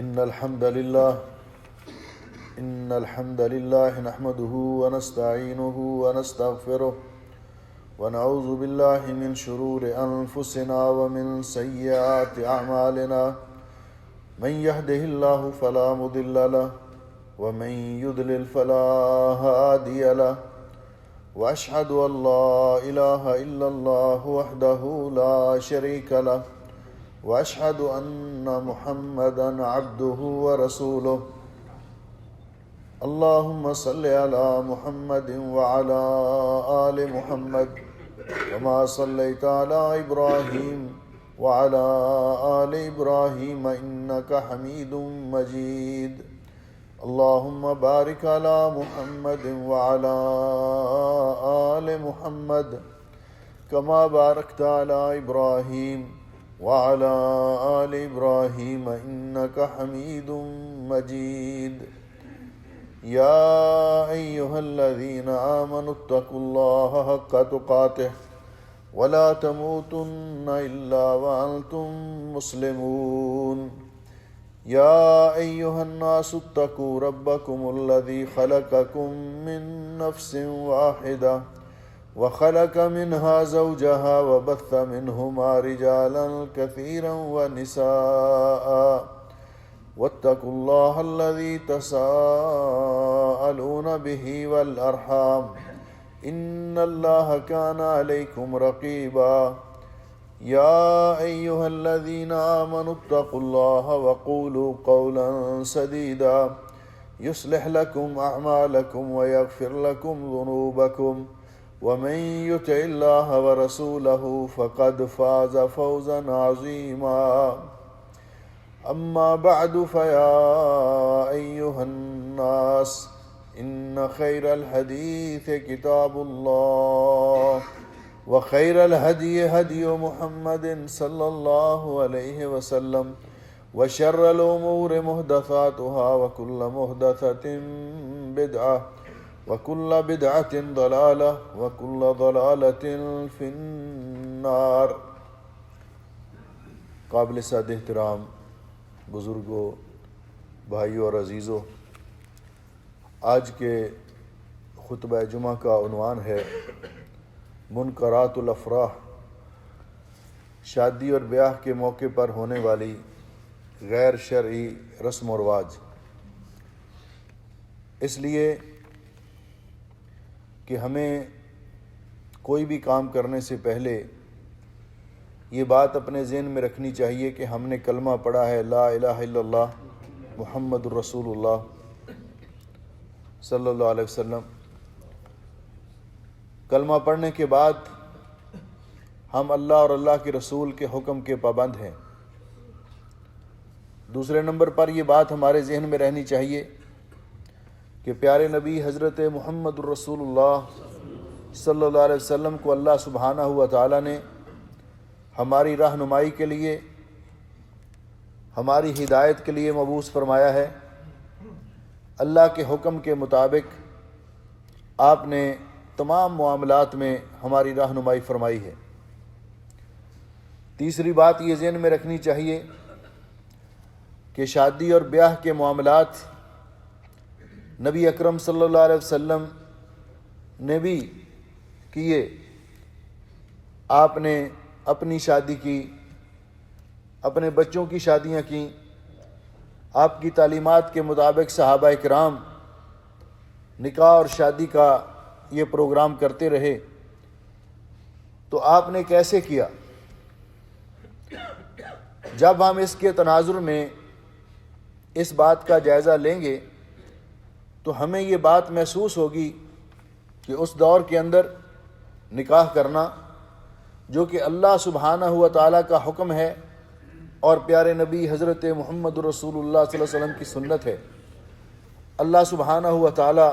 إن الحمد لله نحمده ونستعينه ونستغفره ونعوذ بالله من شرور أنفسنا ومن سيئات أعمالنا من يهده الله فلا مضل له ومن يضلل فلا هادي له وأشهد أن لا إله إلا الله وحده لا شريك له وأشهد أن محمدًا عبده ورسوله اللهم صل على محمد وعلى آل محمد كما صليت على إبراهيم وعلى آل إبراهيم إنك حميد مجيد اللهم بارك على محمد وعلى آل محمد كما باركت على إبراهيم وعلى آل إبراهيم إنك حميد مجيد يا أيها الذين آمنوا اتقوا الله حق تقاته ولا تموتن إلا وأنتم مسلمون يا أيها الناس اتقوا ربكم الذي خلقكم من نفس واحدة وخلق منها زوجها وبث منهما رجالا كثيرا ونساء واتقوا الله الذي تساءلون به والأرحام إن الله كان عليكم رقيبا يا أيها الذين آمنوا اتقوا الله وقولوا قولا سديدا يصلح لكم أعمالكم ويغفر لكم ذنوبكم ومن يطع الله ورسوله فقد فاز فوزا عظيما أما بعد فيا أيها الناس إن خير الحديث كتاب الله وخير الهدي هدي محمد صلى الله عليه وسلم وشر الأمور محدثاتها وكل محدثة بدعة وكل بدعة ضلالة وكل ضلالة في النار۔ قابل صد احترام بزرگوں، بھائیوں اور عزیزوں، آج کے خطبہ جمعہ کا عنوان ہے منکرات الافراح، شادی اور بیاہ کے موقع پر ہونے والی غیر شرعی رسم و رواج۔ اس لیے کہ ہمیں کوئی بھی کام کرنے سے پہلے یہ بات اپنے ذہن میں رکھنی چاہیے کہ ہم نے کلمہ پڑھا ہے لا الہ الا اللہ محمد الرسول اللہ صلی اللہ علیہ وسلم۔ کلمہ پڑھنے کے بعد ہم اللہ اور اللہ کے رسول کے حکم کے پابند ہیں۔ دوسرے نمبر پر یہ بات ہمارے ذہن میں رہنی چاہیے کہ پیارے نبی حضرت محمد الرسول اللہ صلی اللہ علیہ وسلم کو اللہ سبحانہ و تعالیٰ نے ہماری رہنمائی کے لیے، ہماری ہدایت کے لیے مبعوث فرمایا ہے۔ اللہ کے حکم کے مطابق آپ نے تمام معاملات میں ہماری رہنمائی فرمائی ہے۔ تیسری بات یہ ذہن میں رکھنی چاہیے کہ شادی اور بیاہ کے معاملات نبی اکرم صلی اللہ علیہ وسلم نے بھی کیے۔ آپ نے اپنی شادی کی، اپنے بچوں کی شادیاں کیں، آپ کی تعلیمات کے مطابق صحابہ کرام نکاح اور شادی کا یہ پروگرام کرتے رہے۔ تو آپ نے کیسے کیا؟ جب ہم اس کے تناظر میں اس بات کا جائزہ لیں گے تو ہمیں یہ بات محسوس ہوگی کہ اس دور کے اندر نکاح کرنا، جو کہ اللہ سبحانہ و تعالیٰ کا حکم ہے اور پیارے نبی حضرت محمد رسول اللہ صلی اللہ علیہ وسلم کی سنت ہے۔ اللہ سبحانہ و تعالیٰ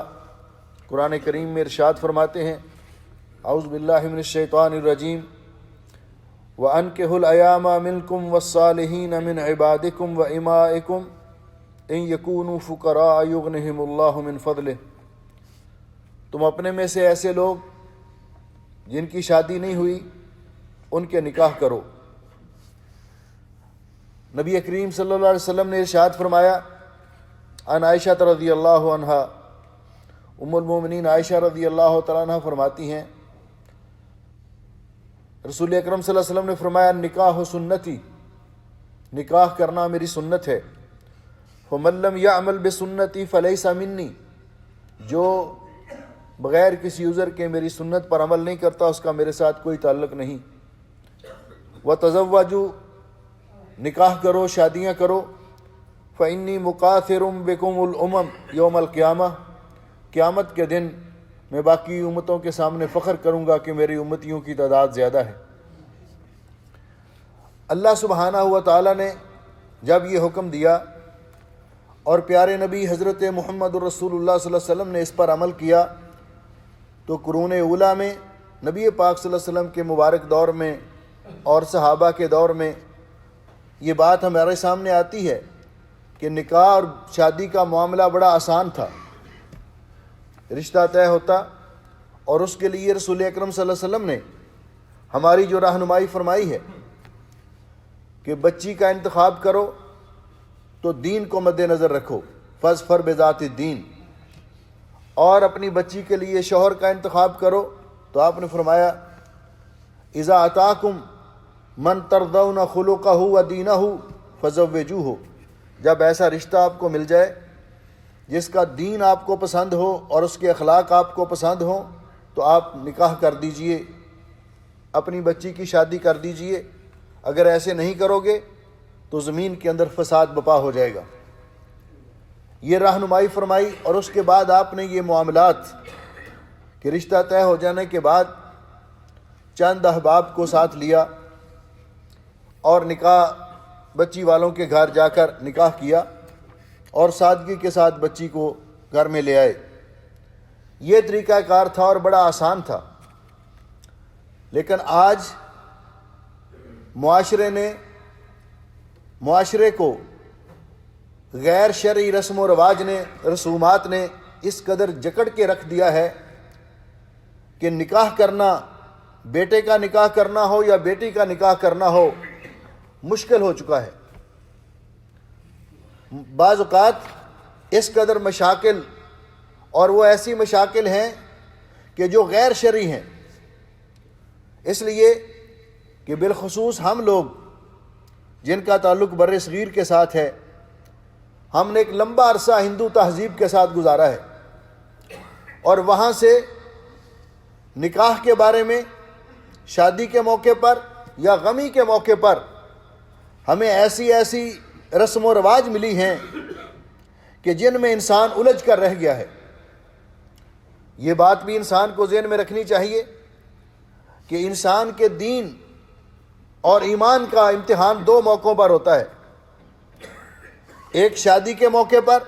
قرآن کریم میں ارشاد فرماتے ہیں اعوذ باللہ من الشیطان الرجیم وَأَنكِحُوا الْأَيَامَ مِنكُمْ وَالصَّالِحِينَ مِنْ عِبَادِكُمْ وَإِمَائِكُمْ إِنْ يَكُونُوا فُقَرَاءَ يُغْنِهِمُ اللَّهُ مِنْ فَضْلِهِ۔ تم اپنے میں سے ایسے لوگ جن کی شادی نہیں ہوئی ان کے نکاح کرو، نبی کریم صلی اللہ علیہ وسلم نے ارشاد فرمایا، عن عائشہ رضی اللہ عنہا، ام المومنین عائشہ رضی اللہ تعالیٰ عنہ فرماتی ہیں، رسول اکرم صلی اللہ علیہ وسلم نے فرمایا، نکاح سنتی، نکاح کرنا میری سنت ہے، فمن لم یعمل بسنتی فلیس منی، جو بغیر کسی عذر کے میری سنت پر عمل نہیں کرتا اس کا میرے ساتھ کوئی تعلق نہیں۔ وتزوجوا، نکاح کرو، شادیاں کرو، فإنی مکاثر بکم الامم یوم القیامہ، قیامت کے دن میں باقی امتوں کے سامنے فخر کروں گا کہ میری امتیوں کی تعداد زیادہ ہے۔ اللہ سبحانہ و تعالیٰ نے جب یہ حکم دیا اور پیارے نبی حضرت محمد رسول اللہ صلی اللہ علیہ وسلم نے اس پر عمل کیا، تو قرون اولیٰ میں نبی پاک صلی اللہ علیہ وسلم کے مبارک دور میں اور صحابہ کے دور میں یہ بات ہمارے سامنے آتی ہے کہ نکاح اور شادی کا معاملہ بڑا آسان تھا، رشتہ طے ہوتا، اور اس کے لیے رسول اکرم صلی اللہ علیہ وسلم نے ہماری جو رہنمائی فرمائی ہے کہ بچی کا انتخاب کرو تو دین کو مد نظر رکھو، فاظفر بذات الدین، اور اپنی بچی کے لیے شوہر کا انتخاب کرو تو آپ نے فرمایا، اذا اتاکم من ترضون خلقہ ودینہ فزوجوہ، جب ایسا رشتہ آپ کو مل جائے جس کا دین آپ کو پسند ہو اور اس کے اخلاق آپ کو پسند ہوں تو آپ نکاح کر دیجئے، اپنی بچی کی شادی کر دیجئے۔ اگر ایسے نہیں کرو گے تو زمین کے اندر فساد بپا ہو جائے گا۔ یہ رہنمائی فرمائی، اور اس کے بعد آپ نے یہ معاملات کہ رشتہ طے ہو جانے کے بعد چند احباب کو ساتھ لیا اور نکاح بچی والوں کے گھر جا کر نکاح کیا اور سادگی کے ساتھ بچی کو گھر میں لے آئے۔ یہ طریقہ کار تھا اور بڑا آسان تھا، لیکن آج معاشرے کو غیر شرعی رسم و رسومات نے اس قدر جکڑ کے رکھ دیا ہے کہ نکاح کرنا، بیٹے کا نکاح کرنا ہو یا بیٹی کا نکاح کرنا ہو، مشکل ہو چکا ہے۔ بعض اوقات اس قدر مشاکل، اور وہ ایسی مشاکل ہیں کہ جو غیر شرعی ہیں، اس لیے کہ بالخصوص ہم لوگ جن کا تعلق بر صغیر کے ساتھ ہے، ہم نے ایک لمبا عرصہ ہندو تہذیب کے ساتھ گزارا ہے، اور وہاں سے نکاح کے بارے میں، شادی کے موقع پر یا غمی کے موقع پر ہمیں ایسی رسم و رواج ملی ہیں کہ جن میں انسان الجھ کر رہ گیا ہے۔ یہ بات بھی انسان کو ذہن میں رکھنی چاہیے کہ انسان کے دین اور ایمان کا امتحان دو موقعوں پر ہوتا ہے، ایک شادی کے موقع پر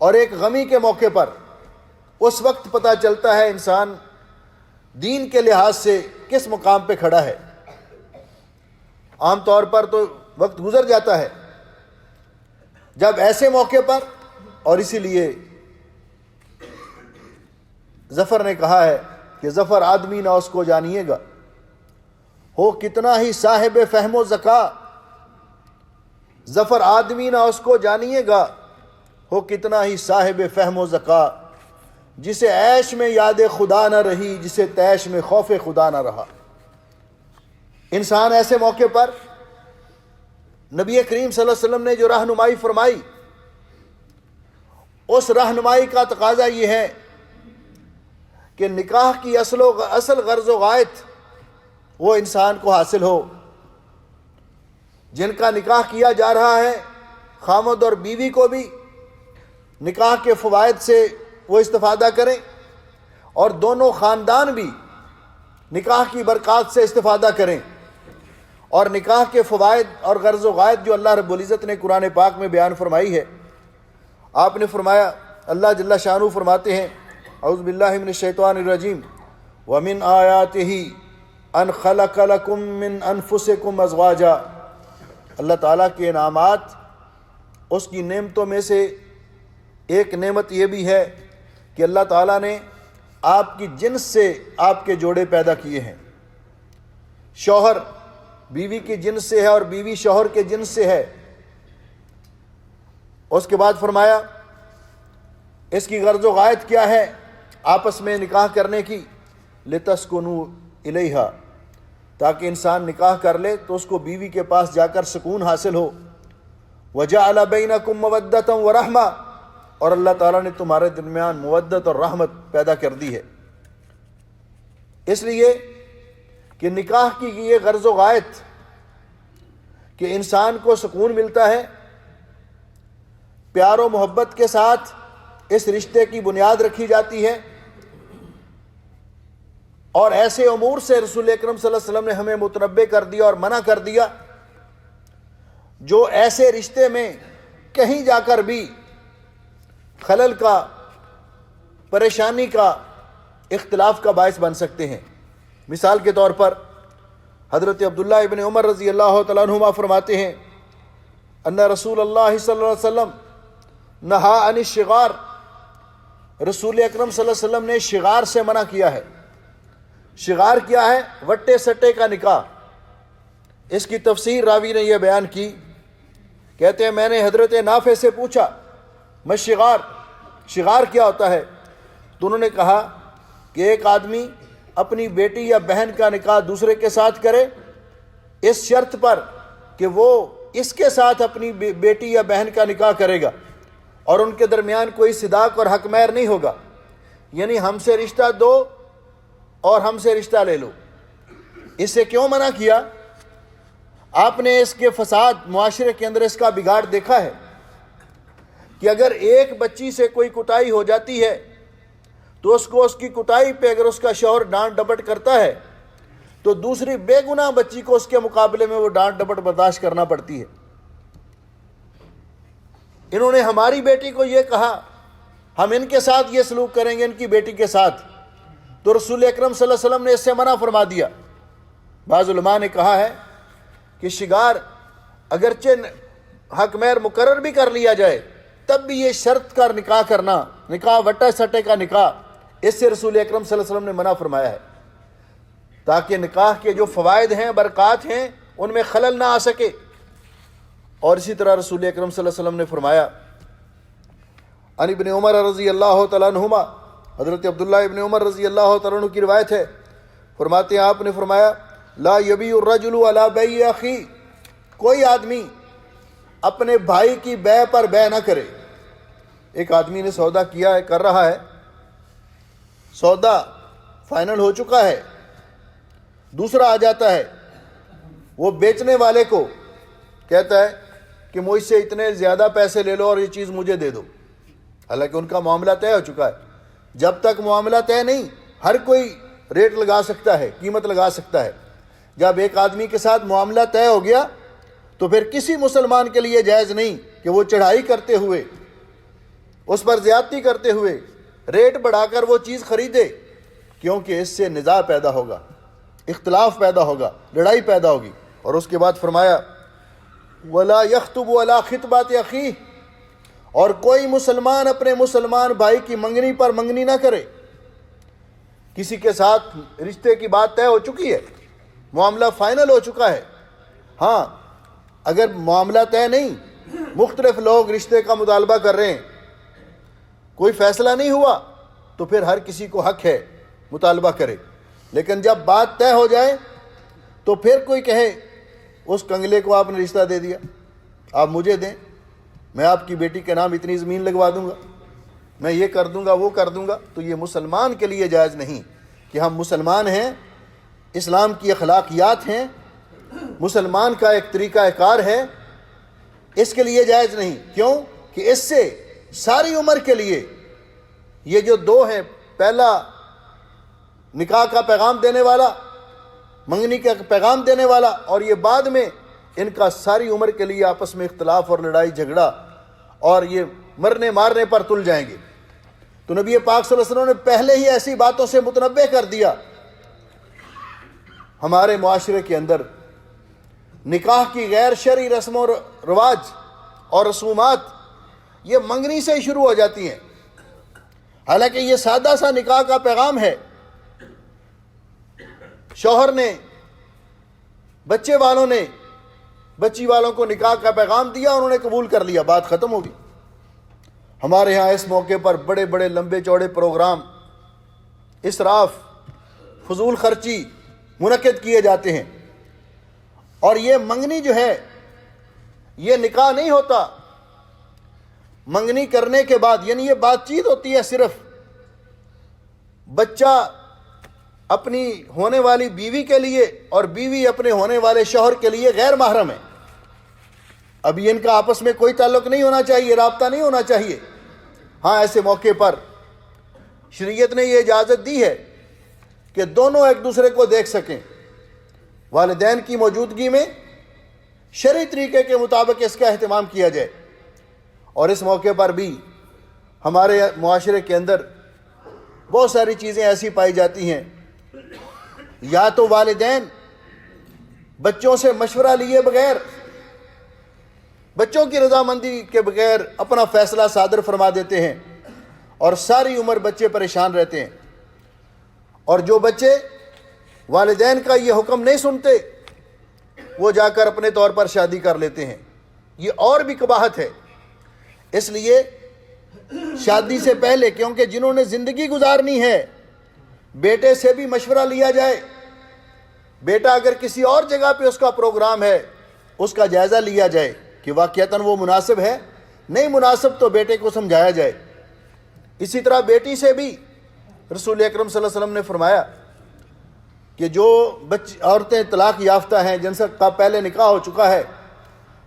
اور ایک غمی کے موقع پر۔ اس وقت پتہ چلتا ہے انسان دین کے لحاظ سے کس مقام پہ کھڑا ہے۔ عام طور پر تو وقت گزر جاتا ہے جب ایسے موقع پر، اور اسی لیے ظفر نے کہا ہے کہ ظفر آدمی نہ اس کو جانیے گا، ہو کتنا ہی صاحب فہم و ذکا، ظفر آدمی نہ اس کو جانیے گا، ہو کتنا ہی صاحب فہم و ذکا، جسے عیش میں یاد خدا نہ رہی، جسے تیش میں خوف خدا نہ رہا۔ انسان ایسے موقع پر نبی کریم صلی اللہ علیہ وسلم نے جو رہنمائی فرمائی، اس رہنمائی کا تقاضا یہ ہے کہ نکاح کی اصل غرض و غایت وہ انسان کو حاصل ہو۔ جن کا نکاح کیا جا رہا ہے، خامد اور بیوی کو بھی نکاح کے فوائد سے وہ استفادہ کریں، اور دونوں خاندان بھی نکاح کی برکات سے استفادہ کریں، اور نکاح کے فوائد اور غرض و غایت جو اللہ رب العزت نے قرآن پاک میں بیان فرمائی ہے۔ آپ نے فرمایا، اللہ جل شانہ فرماتے ہیں، اعوذ باللہ من الشیطان الرجیم، وَمِنْ آیَاتِهِ أَنْ خَلَقَ لَكُم مِّنْ أَنفُسِكُمْ أَزْوَاجًا، اللہ تعالیٰ کے انعامات، اس کی نعمتوں میں سے ایک نعمت یہ بھی ہے کہ اللہ تعالیٰ نے آپ کی جنس سے آپ کے جوڑے پیدا کیے ہیں۔ شوہر بیوی کی جنس سے ہے اور بیوی شوہر کے جنس سے ہے۔ اس کے بعد فرمایا اس کی غرض و غایت کیا ہے آپس میں نکاح کرنے کی، لِتَسْكُنُوا إِلَيْهَا، تاکہ انسان نکاح کر لے تو اس کو بیوی کے پاس جا کر سکون حاصل ہو۔ وَجَعَلَ بَيْنَكُمْ مَوَدَّةً وَرَحْمَةً، اور اللہ تعالیٰ نے تمہارے درمیان مودت اور رحمت پیدا کر دی ہے۔ اس لیے کہ نکاح کی یہ غرض و غایت کہ انسان کو سکون ملتا ہے، پیار و محبت کے ساتھ اس رشتے کی بنیاد رکھی جاتی ہے، اور ایسے امور سے رسول اکرم صلی اللہ علیہ وسلم نے ہمیں متنبہ کر دیا اور منع کر دیا جو ایسے رشتے میں کہیں جا کر بھی خلل کا، پریشانی کا، اختلاف کا باعث بن سکتے ہیں۔ مثال کے طور پر حضرت عبداللہ ابن عمر رضی اللہ تعالیٰ عنہما فرماتے ہیں ان رسول اللہ صلی اللہ علیہ وسلم نہا عن الشغار، رسول اکرم صلی اللہ علیہ وسلم نے شغار سے منع کیا ہے۔ شغار کیا ہے؟ وٹے سٹے کا نکاح۔ اس کی تفسیر راوی نے یہ بیان کی، کہتے ہیں میں نے حضرت نافع سے پوچھا میں شغار کیا ہوتا ہے؟ تو انہوں نے کہا کہ ایک آدمی اپنی بیٹی یا بہن کا نکاح دوسرے کے ساتھ کرے اس شرط پر کہ وہ اس کے ساتھ اپنی بیٹی یا بہن کا نکاح کرے گا اور ان کے درمیان کوئی صداق اور حق مہر نہیں ہوگا، یعنی ہم سے رشتہ دو اور ہم سے رشتہ لے لو۔ اس سے کیوں منع کیا؟ آپ نے اس کے فساد معاشرے کے اندر اس کا بگاڑ دیکھا ہے کہ اگر ایک بچی سے کوئی کٹائی ہو جاتی ہے تو اس کو اس کی کٹائی پہ اگر اس کا شوہر ڈانٹ ڈپٹ کرتا ہے تو دوسری بے گناہ بچی کو اس کے مقابلے میں وہ ڈانٹ ڈپٹ برداشت کرنا پڑتی ہے۔ انہوں نے ہماری بیٹی کو یہ کہا ہم ان کے ساتھ یہ سلوک کریں گے ان کی بیٹی کے ساتھ، تو رسول اکرم صلی اللہ علیہ وسلم نے اس سے منع فرما دیا۔ بعض علماء نے کہا ہے کہ شغار اگرچہ حق مہر مقرر بھی کر لیا جائے تب بھی یہ شرط کا نکاح کرنا، نکاح وٹا سٹے کا نکاح، اس سے رسول اکرم صلی اللہ علیہ وسلم نے منع فرمایا ہے تاکہ نکاح کے جو فوائد ہیں، برکات ہیں، ان میں خلل نہ آ سکے۔ اور اسی طرح رسول اکرم صلی اللہ علیہ وسلم نے فرمایا عن ابن عمر رضی اللہ تعالیٰ عنہما، حضرت عبداللہ ابن عمر رضی اللہ تعالیٰ عنہ کی روایت ہے، فرماتے ہیں آپ نے فرمایا لا یبیع الرجل علی بیع اخی، کوئی آدمی اپنے بھائی کی بیع پر بیع نہ کرے۔ ایک آدمی نے سودا کیا ہے، کر رہا ہے، سودا فائنل ہو چکا ہے، دوسرا آ جاتا ہے، وہ بیچنے والے کو کہتا ہے کہ مجھ سے اتنے زیادہ پیسے لے لو اور یہ چیز مجھے دے دو، حالانکہ ان کا معاملہ طے ہو چکا ہے۔ جب تک معاملہ طے نہیں ہر کوئی ریٹ لگا سکتا ہے، قیمت لگا سکتا ہے۔ جب ایک آدمی کے ساتھ معاملہ طے ہو گیا تو پھر کسی مسلمان کے لیے جائز نہیں کہ وہ چڑھائی کرتے ہوئے، اس پر زیادتی کرتے ہوئے ریٹ بڑھا کر وہ چیز خریدے، کیونکہ اس سے نزاع پیدا ہوگا، اختلاف پیدا ہوگا، لڑائی پیدا ہوگی۔ اور اس کے بعد فرمایا وَلَا يَخْطُبُ عَلَىٰ خِطْبَاتِ أَخِيهِ، اور کوئی مسلمان اپنے مسلمان بھائی کی منگنی پر منگنی نہ کرے۔ کسی کے ساتھ رشتے کی بات طے ہو چکی ہے، معاملہ فائنل ہو چکا ہے، ہاں اگر معاملہ طے نہیں، مختلف لوگ رشتے کا مطالبہ کر رہے ہیں، کوئی فیصلہ نہیں ہوا، تو پھر ہر کسی کو حق ہے مطالبہ کرے۔ لیکن جب بات طے ہو جائے تو پھر کوئی کہے اس کنگلے کو آپ نے رشتہ دے دیا، آپ مجھے دیں، میں آپ کی بیٹی کے نام اتنی زمین لگوا دوں گا، میں یہ کر دوں گا وہ کر دوں گا، تو یہ مسلمان کے لیے جائز نہیں کہ ہم مسلمان ہیں، اسلام کی اخلاقیات ہیں، مسلمان کا ایک طریقہ کار ہے، اس کے لیے جائز نہیں۔ کیوں کہ اس سے ساری عمر کے لیے یہ جو دو ہیں، پہلا نکاح کا پیغام دینے والا، منگنی کا پیغام دینے والا، اور یہ بعد میں ان کا ساری عمر کے لیے آپس میں اختلاف اور لڑائی جھگڑا اور یہ مرنے مارنے پر تل جائیں گے۔ تو نبی پاک صلی اللہ علیہ وسلم نے پہلے ہی ایسی باتوں سے متنبہ کر دیا۔ ہمارے معاشرے کے اندر نکاح کی غیر شرعی رسم و رواج اور رسومات یہ منگنی سے ہی شروع ہو جاتی ہیں، حالانکہ یہ سادہ سا نکاح کا پیغام ہے۔ شوہر نے بچے والوں نے بچی والوں کو نکاح کا پیغام دیا، انہوں نے قبول کر لیا، بات ختم ہوگی۔ ہمارے ہاں اس موقع پر بڑے بڑے لمبے چوڑے پروگرام، اسراف، فضول خرچی منعقد کیے جاتے ہیں، اور یہ منگنی جو ہے یہ نکاح نہیں ہوتا۔ منگنی کرنے کے بعد یعنی یہ بات چیت ہوتی ہے، صرف بچہ اپنی ہونے والی بیوی کے لیے اور بیوی اپنے ہونے والے شوہر کے لیے غیر محرم ہے۔ ابھی ان کا آپس میں کوئی تعلق نہیں ہونا چاہیے، رابطہ نہیں ہونا چاہیے۔ ہاں، ایسے موقع پر شریعت نے یہ اجازت دی ہے کہ دونوں ایک دوسرے کو دیکھ سکیں، والدین کی موجودگی میں شرعی طریقے کے مطابق اس کا اہتمام کیا جائے۔ اور اس موقع پر بھی ہمارے معاشرے کے اندر بہت ساری چیزیں ایسی پائی جاتی ہیں، یا تو والدین بچوں سے مشورہ لیے بغیر، بچوں کی رضامندی کے بغیر اپنا فیصلہ صادر فرما دیتے ہیں، اور ساری عمر بچے پریشان رہتے ہیں۔ اور جو بچے والدین کا یہ حکم نہیں سنتے، وہ جا کر اپنے طور پر شادی کر لیتے ہیں۔ یہ اور بھی قباحت ہے۔ اس لیے شادی سے پہلے، کیونکہ جنہوں نے زندگی گزارنی ہے، بیٹے سے بھی مشورہ لیا جائے۔ بیٹا اگر کسی اور جگہ پہ اس کا پروگرام ہے، اس کا جائزہ لیا جائے کہ واقعتاً وہ مناسب ہے، نہیں مناسب تو بیٹے کو سمجھایا جائے۔ اسی طرح بیٹی سے بھی رسول اکرم صلی اللہ علیہ وسلم نے فرمایا کہ جو عورتیں طلاق یافتہ ہیں، جن سے پہلے نکاح ہو چکا ہے،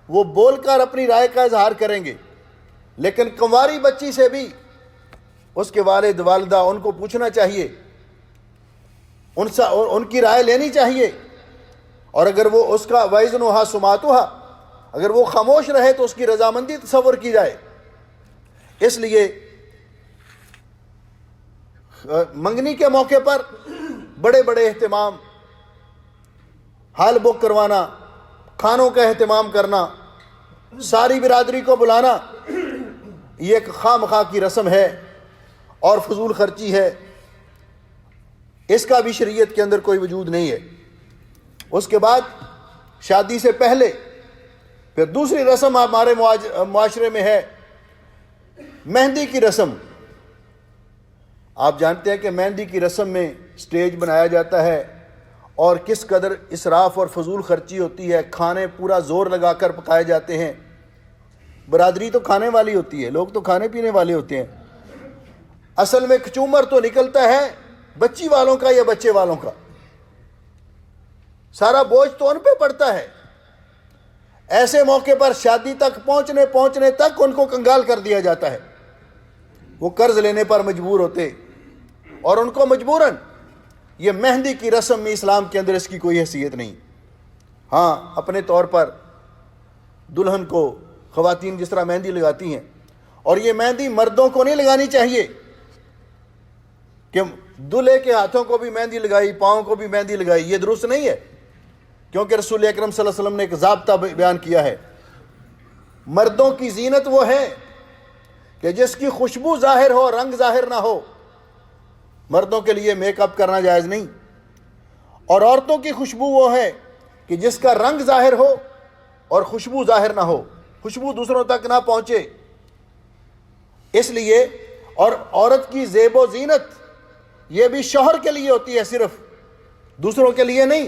وہ بول کر اپنی رائے کا اظہار کریں گے، لیکن کنواری بچی سے بھی اس کے والد والدہ ان کو پوچھنا چاہیے، ان کی رائے لینی چاہیے۔ اور اگر وہ اس کا وَإِذْنُهَا سُمَعْتُهَا، اگر وہ خاموش رہے تو اس کی رضامندی تصور کی جائے۔ اس لیے منگنی کے موقع پر بڑے بڑے اہتمام، ہال بک کروانا، کھانوں کا اہتمام کرنا، ساری برادری کو بلانا، یہ ایک خواہ مخواہ کی رسم ہے اور فضول خرچی ہے۔ اس کا بھی شریعت کے اندر کوئی وجود نہیں ہے۔ اس کے بعد شادی سے پہلے پھر دوسری رسم ہمارے معاشرے میں ہے، مہندی کی رسم۔ آپ جانتے ہیں کہ مہندی کی رسم میں سٹیج بنایا جاتا ہے، اور کس قدر اسراف اور فضول خرچی ہوتی ہے۔ کھانے پورا زور لگا کر پکائے جاتے ہیں۔ برادری تو کھانے والی ہوتی ہے، لوگ تو کھانے پینے والے ہوتے ہیں۔ اصل میں کچومر تو نکلتا ہے بچی والوں کا یا بچے والوں کا، سارا بوجھ تو ان پہ پڑتا ہے۔ ایسے موقع پر شادی تک پہنچنے تک ان کو کنگال کر دیا جاتا ہے۔ وہ قرض لینے پر مجبور ہوتے، اور ان کو مجبوراً یہ مہندی کی رسم میں اسلام کے اندر اس کی کوئی حیثیت نہیں۔ ہاں، اپنے طور پر دلہن کو خواتین جس طرح مہندی لگاتی ہیں، اور یہ مہندی مردوں کو نہیں لگانی چاہیے کہ دلہے کے ہاتھوں کو بھی مہندی لگائی، پاؤں کو بھی مہندی لگائی، یہ درست نہیں ہے، کیونکہ رسول اکرم صلی اللہ علیہ وسلم نے ایک ضابطہ بیان کیا ہے۔ مردوں کی زینت وہ ہے کہ جس کی خوشبو ظاہر ہو، رنگ ظاہر نہ ہو۔ مردوں کے لیے میک اپ کرنا جائز نہیں، اور عورتوں کی خوشبو وہ ہے کہ جس کا رنگ ظاہر ہو اور خوشبو ظاہر نہ ہو، خوشبو دوسروں تک نہ پہنچے۔ اس لیے اور عورت کی زیب و زینت یہ بھی شوہر کے لیے ہوتی ہے، صرف دوسروں کے لیے نہیں۔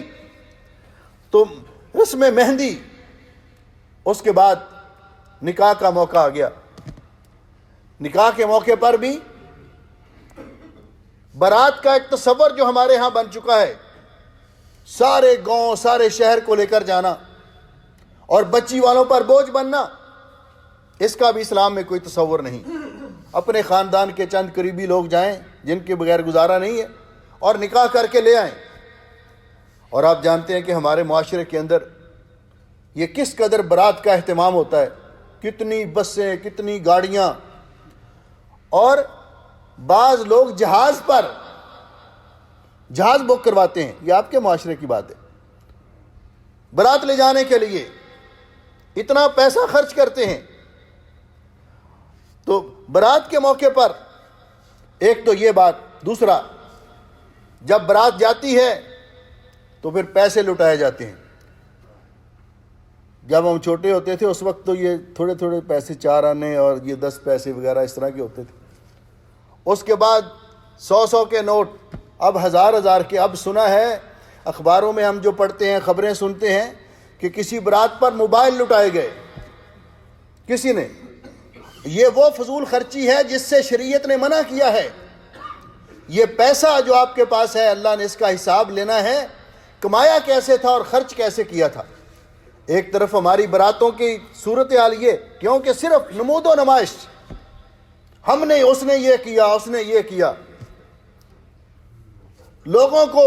تو رسم مہندی، اس کے بعد نکاح کا موقع آ گیا۔ نکاح کے موقع پر بھی بارات کا ایک تصور جو ہمارے ہاں بن چکا ہے، سارے گاؤں سارے شہر کو لے کر جانا اور بچی والوں پر بوجھ بننا، اس کا بھی اسلام میں کوئی تصور نہیں۔ اپنے خاندان کے چند قریبی لوگ جائیں جن کے بغیر گزارا نہیں ہے، اور نکاح کر کے لے آئیں۔ اور آپ جانتے ہیں کہ ہمارے معاشرے کے اندر یہ کس قدر بارات کا اہتمام ہوتا ہے، کتنی بسیں، کتنی گاڑیاں، اور بعض لوگ جہاز بک کرواتے ہیں۔ یہ آپ کے معاشرے کی بات ہے۔ بارات لے جانے کے لیے اتنا پیسہ خرچ کرتے ہیں۔ تو بارات کے موقع پر ایک تو یہ بات، دوسرا جب بارات جاتی ہے تو پھر پیسے لٹائے جاتے ہیں۔ جب ہم چھوٹے ہوتے تھے اس وقت تو یہ تھوڑے تھوڑے پیسے 4 آنے اور یہ 10 پیسے وغیرہ اس طرح کے ہوتے تھے. اس کے بعد 100 کے نوٹ، اب ہزار کے. اب سنا ہے اخباروں میں ہم جو پڑھتے ہیں، خبریں سنتے ہیں کہ کسی برات پر موبائل لٹائے گئے کسی نے. یہ وہ فضول خرچی ہے جس سے شریعت نے منع کیا ہے. یہ پیسہ جو آپ کے پاس ہے اللہ نے اس کا حساب لینا ہے، کمایا کیسے تھا اور خرچ کیسے کیا تھا. ایک طرف ہماری براتوں کی صورتحال یہ، کیونکہ صرف نمود و نمائش، ہم نے، اس نے یہ کیا، اس نے یہ کیا. لوگوں کو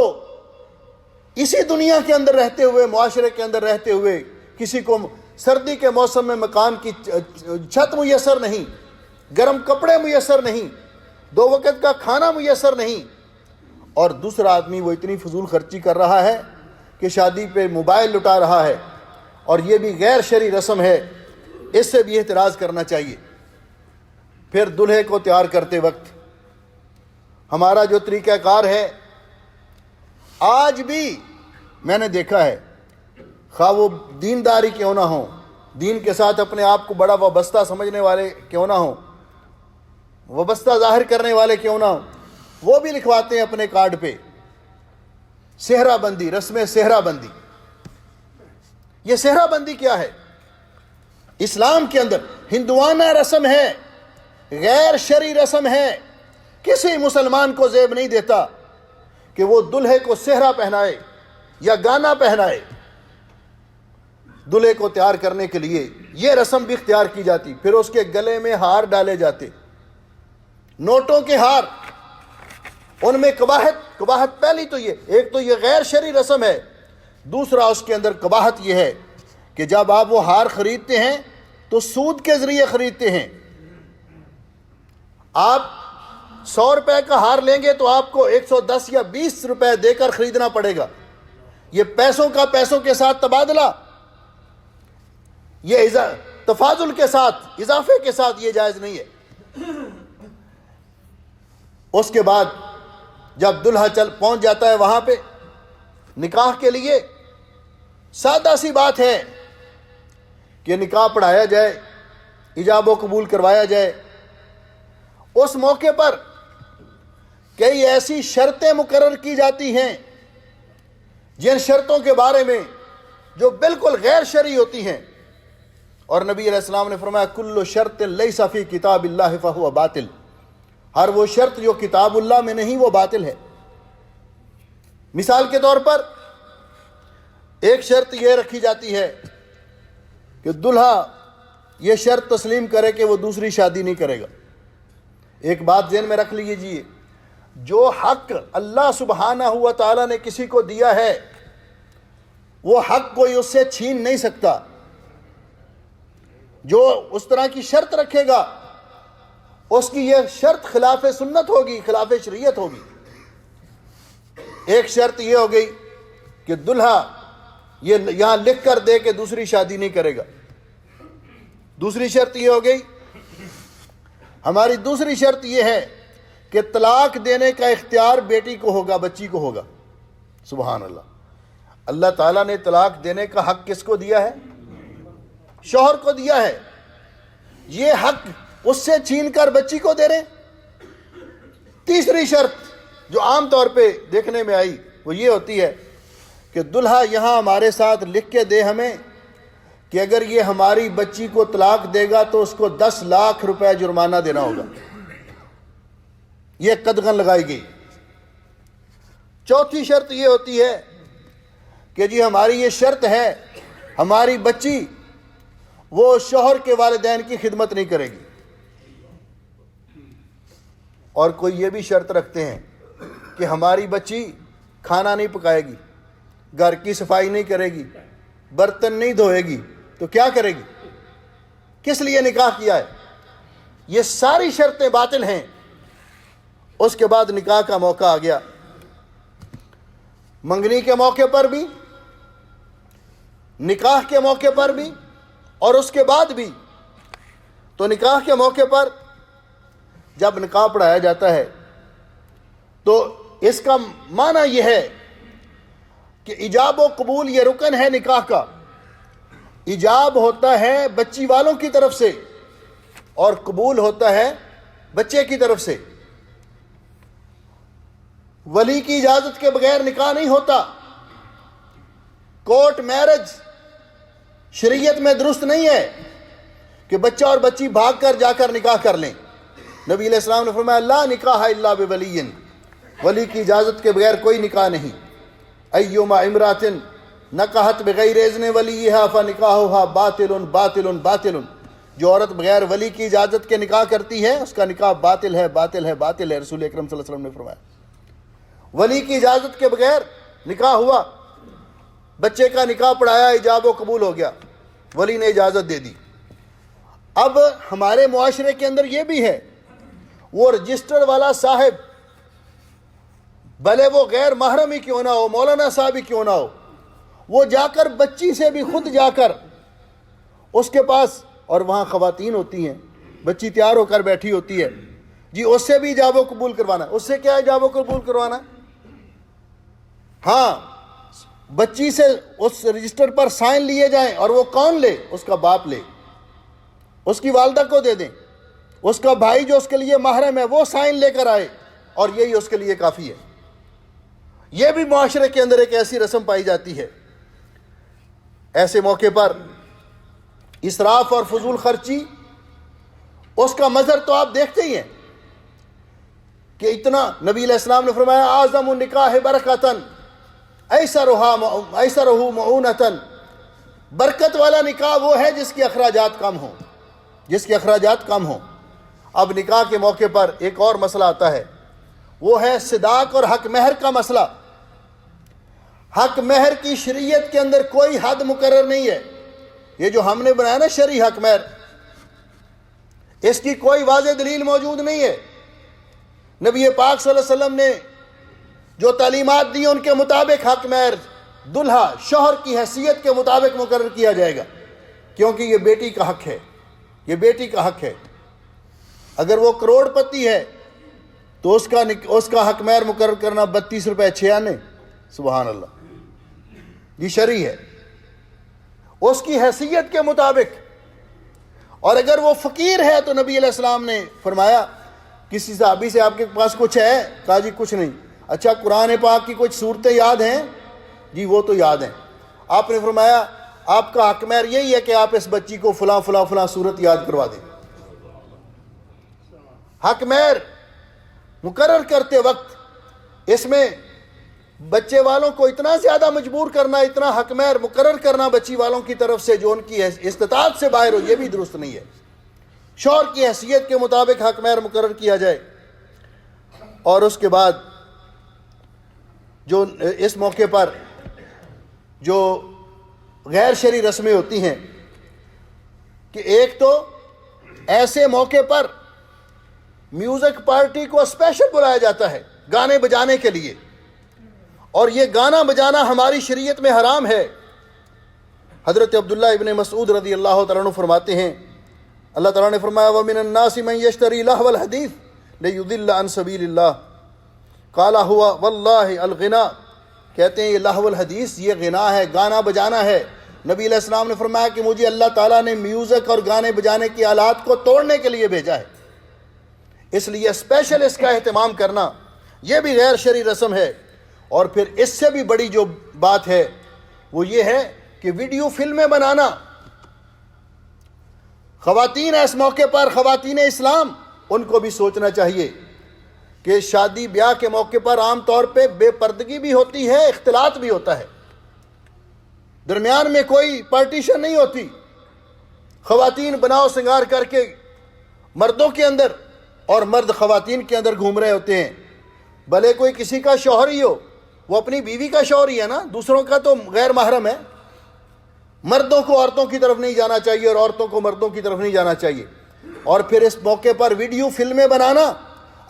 اسی دنیا کے اندر رہتے ہوئے، معاشرے کے اندر رہتے ہوئے، کسی کو سردی کے موسم میں مکان کی چھت میسر نہیں، گرم کپڑے میسر نہیں، 2 وقت کا کھانا میسر نہیں، اور دوسرا آدمی وہ اتنی فضول خرچی کر رہا ہے کہ شادی پہ موبائل لٹا رہا ہے. اور یہ بھی غیر شرعی رسم ہے، اس سے بھی احتراز کرنا چاہیے. پھر دلہے کو تیار کرتے وقت ہمارا جو طریقہ کار ہے، آج بھی میں نے دیکھا ہے، خواہ وہ دینداری کیوں نہ ہوں، دین کے ساتھ اپنے آپ کو بڑا وابستہ سمجھنے والے کیوں نہ ہوں، وابستہ ظاہر کرنے والے کیوں نہ ہوں، وہ بھی لکھواتے ہیں اپنے کارڈ پہ صحرا بندی، رسم صحرا بندی. یہ صحرا بندی کیا ہے؟ اسلام کے اندر ہندوانہ رسم ہے، غیر شرعی رسم ہے. کسی مسلمان کو زیب نہیں دیتا کہ وہ دلہے کو صحرا پہنائے یا گانا پہنائے. دلہے کو تیار کرنے کے لیے یہ رسم بھی اختیار کی جاتی. پھر اس کے گلے میں ہار ڈالے جاتے، نوٹوں کے ہار. ان میں قباحت پہلی تو یہ، ایک تو یہ غیر شرعی رسم ہے، دوسرا اس کے اندر قباحت یہ ہے کہ جب آپ وہ ہار خریدتے ہیں تو سود کے ذریعے خریدتے ہیں. آپ 100 روپے کا ہار لیں گے تو آپ کو 110 یا 20 روپے دے کر خریدنا پڑے گا. یہ پیسوں کا پیسوں کے ساتھ تبادلہ، یہ تفاضل کے ساتھ، اضافے کے ساتھ یہ جائز نہیں ہے. اس کے بعد جب دلہا پہنچ جاتا ہے وہاں پہ نکاح کے لیے، سادہ سی بات ہے کہ نکاح پڑھایا جائے، ایجاب و قبول کروایا جائے. اس موقع پر کئی ایسی شرطیں مقرر کی جاتی ہیں جن شرطوں کے بارے میں جو بالکل غیر شرعی ہوتی ہیں، اور نبی علیہ السلام نے فرمایا کل شرط لیس فی کتاب اللہ فہو باطل. ہر وہ شرط جو کتاب اللہ میں نہیں وہ باطل ہے. مثال کے طور پر ایک شرط یہ رکھی جاتی ہے کہ دلہا یہ شرط تسلیم کرے کہ وہ دوسری شادی نہیں کرے گا. ایک بات ذہن میں رکھ لیجئے، جو حق اللہ سبحانہ ہوا تعالیٰ نے کسی کو دیا ہے وہ حق کوئی اس سے چھین نہیں سکتا. جو اس طرح کی شرط رکھے گا اس کی یہ شرط خلاف سنت ہوگی، خلاف شریعت ہوگی. ایک شرط یہ ہو گئی کہ دلہا یہ یہاں لکھ کر دے کہ دوسری شادی نہیں کرے گا. دوسری شرط یہ ہو گئی، ہماری دوسری شرط یہ ہے کہ طلاق دینے کا اختیار بیٹی کو ہوگا، بچی کو ہوگا. سبحان اللہ. اللہ تعالیٰ نے طلاق دینے کا حق کس کو دیا ہے؟ شوہر کو دیا ہے. یہ حق اس سے چھین کر بچی کو دے رہے. تیسری شرط جو عام طور پہ دیکھنے میں آئی وہ یہ ہوتی ہے کہ دلہا یہاں ہمارے ساتھ لکھ کے دے ہمیں کہ اگر یہ ہماری بچی کو طلاق دے گا تو اس کو 10 لاکھ روپے جرمانہ دینا ہوگا. یہ قدغن لگائی گئی. چوتھی شرط یہ ہوتی ہے کہ جی ہماری یہ شرط ہے، ہماری بچی وہ شوہر کے والدین کی خدمت نہیں کرے گی. اور کوئی یہ بھی شرط رکھتے ہیں کہ ہماری بچی کھانا نہیں پکائے گی، گھر کی صفائی نہیں کرے گی، برتن نہیں دھوئے گی. تو کیا کرے گی؟ کس لیے نکاح کیا ہے؟ یہ ساری شرطیں باطل ہیں. اس کے بعد نکاح کا موقع آ گیا. منگنی کے موقع پر بھی، نکاح کے موقع پر بھی، اور اس کے بعد بھی. تو نکاح کے موقع پر جب نکاح پڑھایا جاتا ہے تو اس کا معنی یہ ہے کہ ایجاب و قبول یہ رکن ہے نکاح کا. ایجاب ہوتا ہے بچی والوں کی طرف سے اور قبول ہوتا ہے بچے کی طرف سے. ولی کی اجازت کے بغیر نکاح نہیں ہوتا. کورٹ میرج شریعت میں درست نہیں ہے کہ بچہ اور بچی بھاگ کر جا کر نکاح کر لیں. نبی علیہ السلام نے فرمایا لا نکاح الا بولی، ولی کی اجازت کے بغیر کوئی نکاح نہیں. ایما امرات نکحت بغیر اذن ولیھا فنکاحھا باطل باطل باطل. جو عورت بغیر ولی کی اجازت کے نکاح کرتی ہے اس کا نکاح باطل ہے باطل ہے باطل ہے. رسول اکرم صلی اللہ علیہ وسلم نے فرمایا ولی کی اجازت کے بغیر نکاح ہوا، بچے کا نکاح پڑھایا، ایجاب و قبول ہو گیا، ولی نے اجازت دے دی. اب ہمارے معاشرے کے اندر یہ بھی ہے، وہ رجسٹر والا صاحب بھلے وہ غیر محرم ہی کیوں نہ ہو، مولانا صاحب ہی کیوں نہ ہو، وہ جا کر بچی سے بھی خود جا کر اس کے پاس، اور وہاں خواتین ہوتی ہیں، بچی تیار ہو کر بیٹھی ہوتی ہے، جی اس سے بھی ایجاب و قبول کروانا. اس سے کیا ایجاب و قبول کروانا؟ ہاں بچی سے اس رجسٹر پر سائن لیے جائیں، اور وہ کون لے؟ اس کا باپ لے، اس کی والدہ کو دے دیں، اس کا بھائی جو اس کے لیے محرم ہے وہ سائن لے کر آئے، اور یہی اس کے لیے کافی ہے. یہ بھی معاشرے کے اندر ایک ایسی رسم پائی جاتی ہے. ایسے موقع پر اسراف اور فضول خرچی، اس کا مظہر تو آپ دیکھتے ہی ہیں کہ اتنا نبی علیہ السلام نے فرمایا اعظم النکاح برکتاً ایسرہ معونتاً. برکت والا نکاح وہ ہے جس کے اخراجات کم ہوں. اب نکاح کے موقع پر ایک اور مسئلہ آتا ہے، وہ ہے صداق اور حق مہر کا مسئلہ. حق مہر کی شریعت کے اندر کوئی حد مقرر نہیں ہے. یہ جو ہم نے بنایا نا شرعی حق مہر، اس کی کوئی واضح دلیل موجود نہیں ہے. نبی پاک صلی اللہ علیہ وسلم نے جو تعلیمات دی ان کے مطابق حق مہر دلہا شوہر کی حیثیت کے مطابق مقرر کیا جائے گا، کیونکہ یہ بیٹی کا حق ہے، یہ بیٹی کا حق ہے. اگر وہ کروڑ پتی ہے تو اس کا حق مہر مقرر کرنا 32 روپے 6 آنے. سبحان اللہ، یہ شرعی ہے اس کی حیثیت کے مطابق. اور اگر وہ فقیر ہے تو نبی علیہ السلام نے فرمایا کسی صحابی سے آپ کے پاس کچھ ہے؟ کہا جی کچھ نہیں. اچھا قرآن پاک کی کچھ صورتیں یاد ہیں؟ جی وہ تو یاد ہیں. آپ نے فرمایا آپ کا حق مہر یہی ہے کہ آپ اس بچی کو فلاں فلاں فلاں صورت یاد کروا دیں. حق مہر مقرر کرتے وقت اس میں بچے والوں کو اتنا زیادہ مجبور کرنا، اتنا حق مہر مقرر کرنا بچی والوں کی طرف سے جو ان کی استطاعت سے باہر ہو، یہ بھی درست نہیں ہے. شوہر کی حیثیت کے مطابق حق مہر مقرر کیا جائے. اور اس کے بعد جو اس موقع پر جو غیر شرعی رسمیں ہوتی ہیں کہ ایک تو ایسے موقع پر میوزک پارٹی کو اسپیشل بلایا جاتا ہے گانے بجانے کے لیے، اور یہ گانا بجانا ہماری شریعت میں حرام ہے. حضرت عبداللہ ابن مسعود رضی اللہ تعالیٰ عنہ فرماتے ہیں، اللہ تعالیٰ نے فرمایا وَمِنَ النَّاسِ مَن يَشْتَرِي لَهْوَ الْحَدِيثِ لِيُضِلَّ عَن سَبِيلِ اللَّهِ قَالَ هُوَ وَاللَّهِ الْغِنَا. کہتے ہیں یہ لہو الحدیث، یہ غنا ہے، گانا بجانا ہے. نبی علیہ السلام نے فرمایا کہ مجھے اللہ تعالیٰ نے میوزک اور گانے بجانے کی آلات کو توڑنے کے لیے بھیجا ہے، اس لیے اسپیشل اس کا اہتمام کرنا یہ بھی غیر شرعی رسم ہے. اور پھر اس سے بھی بڑی جو بات ہے وہ یہ ہے کہ ویڈیو فلمیں بنانا. خواتین اس موقع پر، خواتین اسلام، ان کو بھی سوچنا چاہیے کہ شادی بیاہ کے موقع پر عام طور پہ بے پردگی بھی ہوتی ہے، اختلاط بھی ہوتا ہے، درمیان میں کوئی پارٹیشن نہیں ہوتی. خواتین بناؤ سنگار کر کے مردوں کے اندر اور مرد خواتین کے اندر گھوم رہے ہوتے ہیں. بھلے کوئی کسی کا شوہر ہی ہو، وہ اپنی بیوی کا شوہر ہی ہے نا، دوسروں کا تو غیر محرم ہے. مردوں کو عورتوں کی طرف نہیں جانا چاہیے اور عورتوں کو مردوں کی طرف نہیں جانا چاہیے. اور پھر اس موقع پر ویڈیو فلمیں بنانا،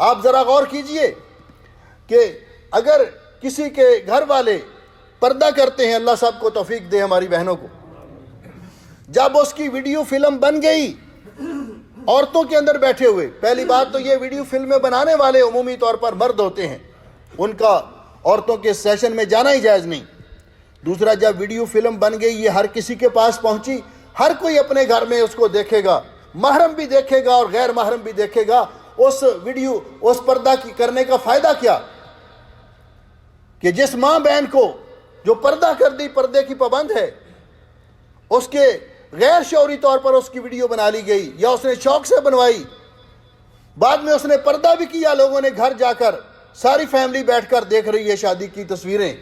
آپ ذرا غور کیجئے کہ اگر کسی کے گھر والے پردہ کرتے ہیں، اللہ صاحب کو توفیق دے ہماری بہنوں کو، جب اس کی ویڈیو فلم بن گئی عورتوں کے اندر بیٹھے ہوئے، پہلی بات تو یہ ویڈیو فلمیں بنانے والے عمومی طور پر مرد ہوتے ہیں، ان کا عورتوں کے سیشن میں جانا ہی جائز نہیں. دوسرا جب ویڈیو فلم بن گئی یہ ہر کسی کے پاس پہنچی، ہر کوئی اپنے گھر میں اس کو دیکھے گا، محرم بھی دیکھے گا اور غیر محرم بھی دیکھے گا۔ اس ویڈیو، اس پردہ کی کرنے کا فائدہ کیا؟ کہ جس ماں بہن کو جو پردہ کر دی، پردے کی پابند ہے، اس کے غیر شعوری طور پر اس کی ویڈیو بنا لی گئی، یا اس نے شوق سے بنوائی، بعد میں اس نے پردہ بھی کیا، لوگوں نے گھر جا کر ساری فیملی بیٹھ کر دیکھ رہی ہے شادی کی تصویریں،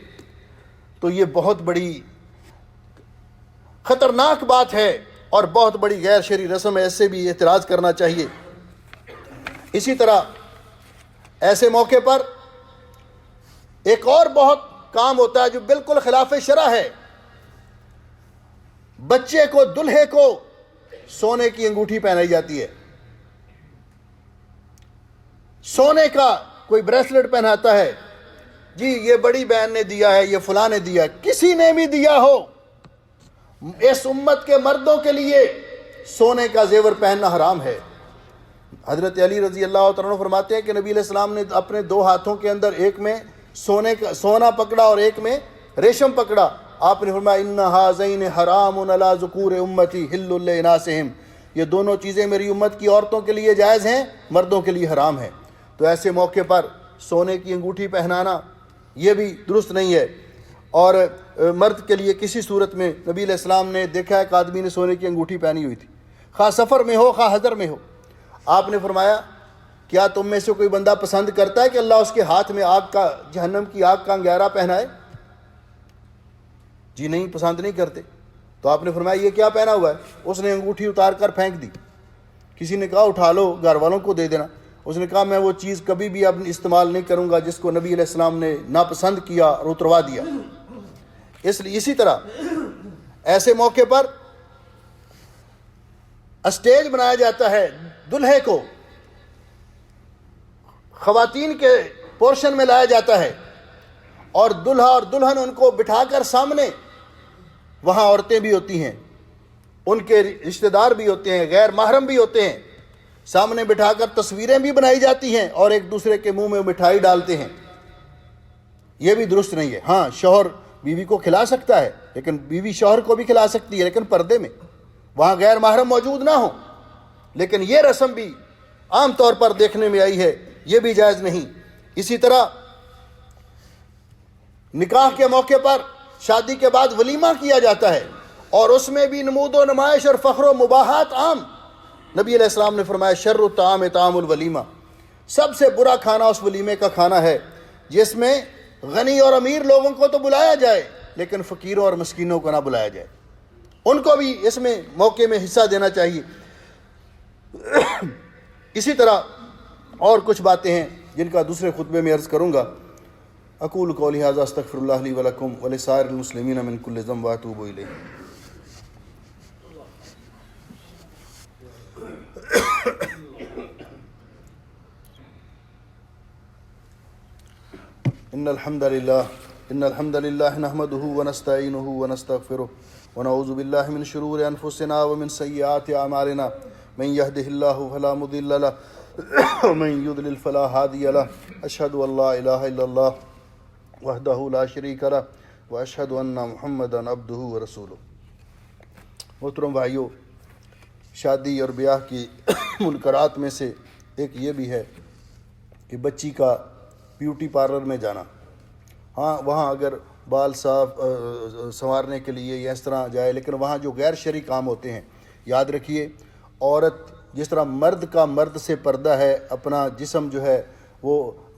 تو یہ بہت بڑی خطرناک بات ہے اور بہت بڑی غیر شرعی رسم ہے، ایسے بھی اعتراض کرنا چاہیے۔ اسی طرح ایسے موقع پر ایک اور بہت کام ہوتا ہے جو بالکل خلاف شرع ہے۔ بچے کو، دلہے کو سونے کی انگوٹھی پہنائی جاتی ہے، سونے کا کوئی بریسلٹ پہناتا ہے، جی یہ بڑی بہن نے دیا ہے، یہ فلاں نے دیا ہے، کسی نے بھی دیا ہو، اس امت کے مردوں کے لیے سونے کا زیور پہننا حرام ہے۔ حضرت علی رضی اللہ تعالیٰ عنہ فرماتے ہیں کہ نبی علیہ السلام نے اپنے دو ہاتھوں کے اندر ایک میں سونا پکڑا اور ایک میں ریشم پکڑا، آپ نے فرمایا ان ھذین حرام علی ذکور امتی حل لاناسہم، یہ دونوں چیزیں میری امت کی عورتوں کے لیے جائز ہیں، مردوں کے لیے حرام ہیں۔ تو ایسے موقع پر سونے کی انگوٹھی پہنانا یہ بھی درست نہیں ہے۔ اور مرد کے لیے کسی صورت میں نبی علیہ السلام نے دیکھا ہے کہ آدمی نے سونے کی انگوٹھی پہنی ہوئی تھی، خواہ سفر میں ہو خواہ حضر میں ہو، آپ نے فرمایا کیا تم میں سے کوئی بندہ پسند کرتا ہے کہ اللہ اس کے ہاتھ میں آگ کا، جہنم کی آگ کا انگیرا پہنائے؟ جی نہیں، پسند نہیں کرتے۔ تو آپ نے فرمایا یہ کیا پہنا ہوا ہے؟ اس نے انگوٹھی اتار کر پھینک دی۔ کسی نے کہا اٹھا لو، گھر والوں کو دے دینا۔ اس نے کہا میں وہ چیز کبھی بھی اب استعمال نہیں کروں گا جس کو نبی علیہ السلام نے ناپسند کیا اور اتروا دیا۔ اسی طرح ایسے موقع پر اسٹیج بنایا جاتا ہے، دلہے کو خواتین کے پورشن میں لایا جاتا ہے اور دلہا اور دلہن ان کو بٹھا کر سامنے، وہاں عورتیں بھی ہوتی ہیں، ان کے رشتہ دار بھی ہوتے ہیں، غیر محرم بھی ہوتے ہیں، سامنے بٹھا کر تصویریں بھی بنائی جاتی ہیں اور ایک دوسرے کے منہ میں مٹھائی ڈالتے ہیں۔ یہ بھی درست نہیں ہے۔ ہاں شوہر بیوی کو کھلا سکتا ہے، لیکن بیوی شوہر کو بھی کھلا سکتی ہے، لیکن پردے میں، وہاں غیر محرم موجود نہ ہو۔ لیکن یہ رسم بھی عام طور پر دیکھنے میں آئی ہے، یہ بھی جائز نہیں۔ اسی طرح نکاح کے موقع پر شادی کے بعد ولیمہ کیا جاتا ہے اور اس میں بھی نمود و نمائش اور فخر و مباحات عام۔ نبی علیہ السلام نے فرمایا شر الطعام طعام الولیمہ، سب سے برا کھانا اس ولیمے کا کھانا ہے جس میں غنی اور امیر لوگوں کو تو بلایا جائے لیکن فقیروں اور مسکینوں کو نہ بلایا جائے، ان کو بھی اس میں موقع میں حصہ دینا چاہیے۔ اسی طرح اور کچھ باتیں ہیں جن کا دوسرے خطبے میں عرض کروں گا۔ اقول قولی ھذا استغفر اللہ لی ولکم ولسائر المسلمین من کل ذنب واتوب الیہ۔ ان الحمد للہ نحمده ونستعینه ونستغفره ونعوذ باللہ من شرور انفسنا ومن سیئات اعمالنا من يهده الله فلا مضل له ومن يضلل فلا هادي له اشهد ان لا اله الا الله وحده لا شريك له واشهد ان محمدا عبده ورسوله۔ محترم بھائیو، شادی اور بیاہ کی منکرات میں سے ایک یہ بھی ہے کہ بچی کا بیوٹی پارلر میں جانا۔ ہاں وہاں اگر بال صاف سنوارنے کے لیے یا اس طرح جائے، لیکن وہاں جو غیر شرعی کام ہوتے ہیں، یاد رکھیے عورت جس طرح مرد کا مرد سے پردہ ہے، اپنا جسم جو ہے وہ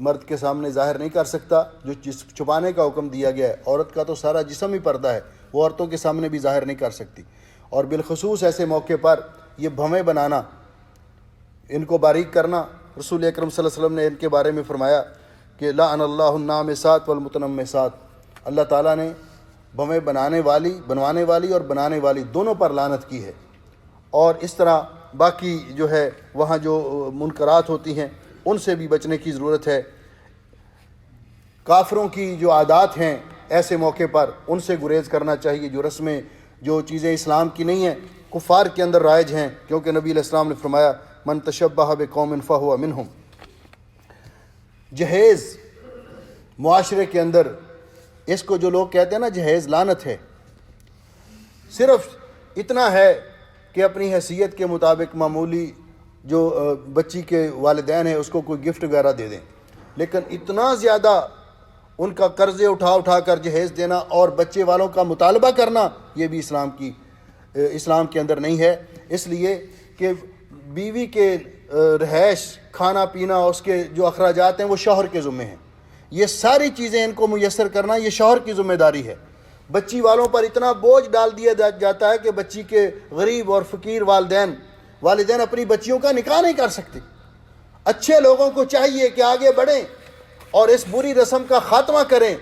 مرد کے سامنے ظاہر نہیں کر سکتا، جو چھپانے کا حکم دیا گیا ہے، عورت کا تو سارا جسم ہی پردہ ہے، وہ عورتوں کے سامنے بھی ظاہر نہیں کر سکتی۔ اور بالخصوص ایسے موقع پر یہ بھویں بنانا، ان کو باریک کرنا، رسول اکرم صلی اللہ علیہ وسلم نے ان کے بارے میں فرمایا کہ لعن اللہ النامسات والمتنمسات، اللہ تعالیٰ نے بھویں بنوانے والی اور بنانے والی دونوں پر لعنت کی ہے۔ اور اس طرح باقی جو ہے وہاں جو منکرات ہوتی ہیں ان سے بھی بچنے کی ضرورت ہے۔ کافروں کی جو عادات ہیں ایسے موقع پر ان سے گریز کرنا چاہیے، جو رسمیں، جو چیزیں اسلام کی نہیں ہیں، کفار کے اندر رائج ہیں، کیونکہ نبی علیہ السلام نے فرمایا من تشبہ بقوم فہو منہم۔ جہیز معاشرے کے اندر اس کو جو لوگ کہتے ہیں نا جہیز لعنت ہے، صرف اتنا ہے کہ اپنی حیثیت کے مطابق معمولی جو بچی کے والدین ہیں اس کو کوئی گفٹ وغیرہ دے دیں، لیکن اتنا زیادہ ان کا قرضے اٹھا کر جہیز دینا اور بچے والوں کا مطالبہ کرنا، یہ بھی اسلام کے اندر نہیں ہے، اس لیے کہ بیوی کے رہائش، کھانا پینا، اس کے جو اخراجات ہیں وہ شوہر کے ذمہ ہیں، یہ ساری چیزیں ان کو میسر کرنا یہ شوہر کی ذمہ داری ہے۔ بچی والوں پر اتنا بوجھ ڈال دیا جاتا ہے کہ بچی کے غریب اور فقیر والدین اپنی بچیوں کا نکاح نہیں کر سکتے۔ اچھے لوگوں کو چاہیے کہ آگے بڑھیں اور اس بری رسم کا خاتمہ کریں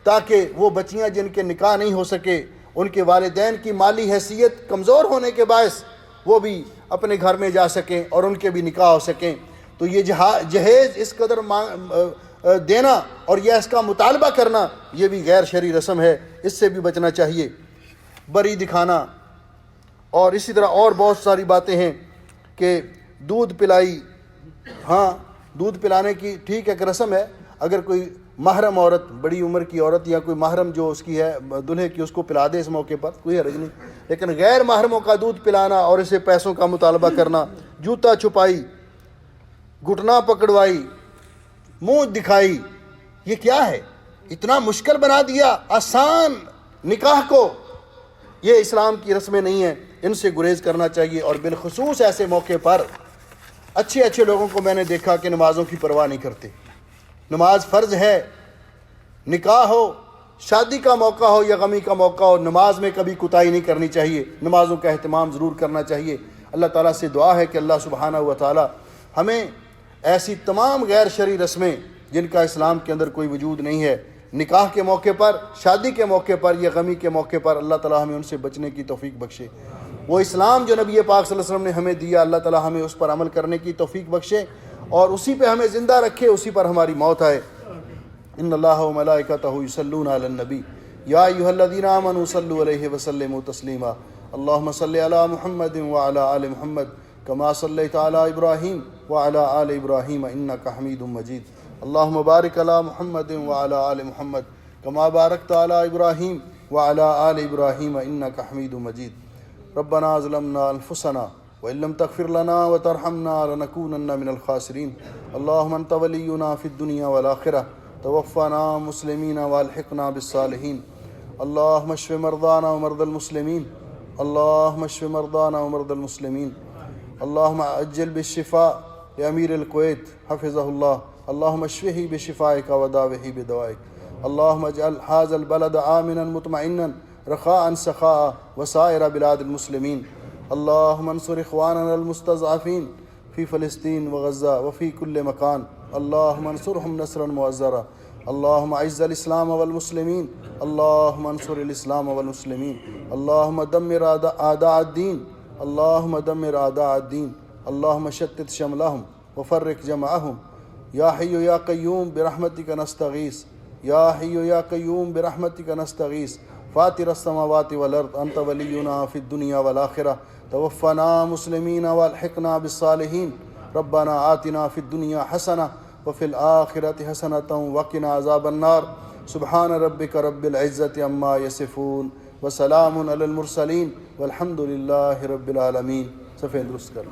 تاکہ وہ بچیاں جن کے نکاح نہیں ہو سکے، ان کے والدین کی مالی حیثیت کمزور ہونے کے باعث وہ بھی اپنے گھر میں جا سکیں اور ان کے بھی نکاح ہو سکیں۔ تو یہ جہیز اس قدر دینا اور یہ اس کا مطالبہ کرنا یہ بھی غیر شرعی رسم ہے، اس سے بھی بچنا چاہیے۔ بری دکھانا اور اسی طرح اور بہت ساری باتیں ہیں کہ دودھ پلائی، ہاں دودھ پلانے کی ٹھیک ایک رسم ہے، اگر کوئی محرم عورت، بڑی عمر کی عورت یا کوئی محرم جو اس کی ہے دلہے کی، اس کو پلا دے اس موقع پر کوئی حرج نہیں، لیکن غیر محرموں کا دودھ پلانا اور اسے پیسوں کا مطالبہ کرنا، جوتا چھپائی، گھٹنا پکڑوائی، منہ دکھائی، یہ کیا ہے؟ اتنا مشکل بنا دیا آسان نکاح کو، یہ اسلام کی رسمیں نہیں ہیں، ان سے گریز کرنا چاہیے۔ اور بالخصوص ایسے موقع پر اچھے لوگوں کو میں نے دیکھا کہ نمازوں کی پرواہ نہیں کرتے۔ نماز فرض ہے، نکاح ہو، شادی کا موقع ہو یا غمی کا موقع ہو، نماز میں کبھی کوتاہی نہیں کرنی چاہیے، نمازوں کا اہتمام ضرور کرنا چاہیے۔ اللہ تعالیٰ سے دعا ہے کہ اللہ سبحانہ و تعالیٰ ہمیں ایسی تمام غیر شرعی رسمیں جن کا اسلام کے اندر کوئی وجود نہیں ہے، نکاح کے موقع پر، شادی کے موقع پر یا غمی کے موقع پر، اللہ تعالیٰ ہمیں ان سے بچنے کی توفیق بخشے۔ وہ اسلام جو نبی پاک صلی اللہ علیہ وسلم نے ہمیں دیا، اللہ تعالیٰ ہمیں اس پر عمل کرنے کی توفیق بخشے اور اسی پہ ہمیں زندہ رکھے، اسی پر ہماری موت آئے۔ ان اللہ و ملائکتہ یصلون علی النبی یا ایھا الذین آمنوا صلوا علیہ وسلموا تسلیما اللہم صل علی محمد وعلی آل محمد کما صلیت علی ابراہیم وعلی آل ابراہیم انک حمید مجید اللہم بارک علی محمد وعلی آل محمد کما بارکت علی ابراہیم وعلی آل ابراہیم انک حمید مجید ربنا ظلمنا انفسنا وإن لم تغفر لنا وترحمنا لنكونن من الخاسرين اللهم أنت ولينا في الدنيا والآخرة توفنا مسلمين والحقنا بالصالحين اللهم اشف مرضانا ومرضى المسلمين اللهم اشف مرضانا ومرضى المسلمين اللهم عجل بالشفاء لأمير الكويت حفظه الله اللهم اشفه بشفائك وداوه بدوائك اللهم اجعل هذا البلد آمنا مطمئنا رخاء سخاء وسائر بلاد المسلمين اللهم انصر إخواننا المستضعفين في فلسطين وغزة وفي كل مكان اللهم انصرهم نصرا مؤزرا اللهم اعز الإسلام والمسلمين اللهم انصر الإسلام والمسلمين اللهم دمر أعداء الدين اللهم دمر أعداء الدين اللهم شتت شملهم وفرق جمعهم يا حي يا قيوم برحمتك نستغيث يا حي يا قيوم برحمتك نستغيث فاطر السماوات والأرض أنت ولينا في الدنيا والآخرة توفنا مسلمين والحقنا بالصالحين ربنا آتنا في الدنيا حسنة وفي الآخرة حسنة وقنا عذاب النار سبحان ربك رب العزة عما يصفون وسلام على المرسلين والحمد لله رب العالمين۔ صفحہ درست کر